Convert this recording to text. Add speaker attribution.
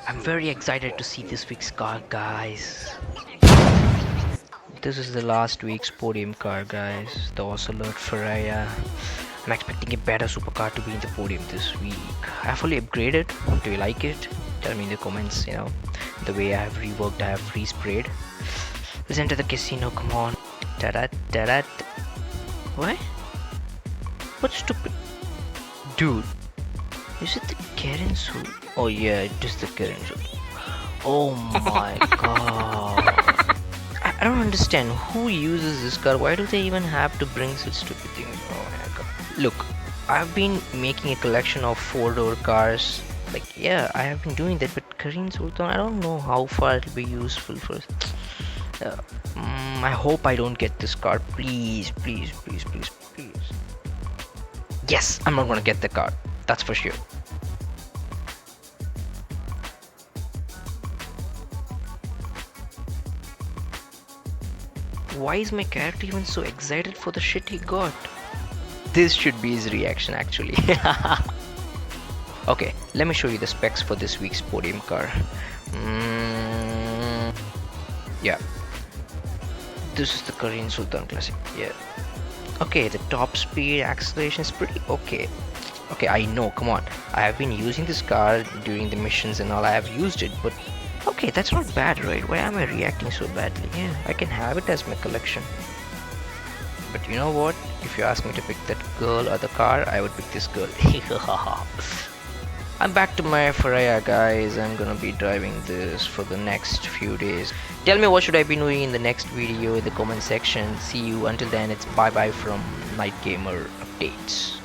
Speaker 1: I'm very excited to see this week's car, guys. This is the last week's podium car, guys. The Ocelot Ferrari. I'm expecting a better supercar to be in the podium this week. I have fully upgraded. Do you like it? Tell me in the comments, the way I have reworked, I have resprayed. Let's enter the casino, come on. Da-da, da-da. What? What stupid? Dude, is it the Karen suit? Oh yeah, it is the Karen suit. Oh my god. I don't understand who uses this car. Why do they even have to bring such stupid things? Oh my god. Look, I've been making a collection of four-door cars. Like, yeah, I have been doing that, but Kareem Sultan, I don't know how far it'll be useful for. Uh, I hope I don't get this car. Please, please, please, please, please. Yes, I'm not gonna get the car. That's for sure. Why is my character even so excited for the shit he got? This should be his reaction actually. Okay, let me show you the specs for this week's podium car. Yeah, this is the Korean Sultan Classic. Yeah. Okay, the top speed, acceleration is pretty okay. Okay, I know, come on. I have been using this car during the missions and all. I have used it, but okay, that's not bad, right? Why am I reacting so badly? Yeah, I can have it as my collection. But you know what? If you ask me to pick that girl or the car, I would pick this girl. I'm back to my Ferrari, guys. I'm gonna be driving this for the next few days. Tell me what should I be doing in the next video in the comment section. See you until then. It's bye bye from Night Gamer Updates.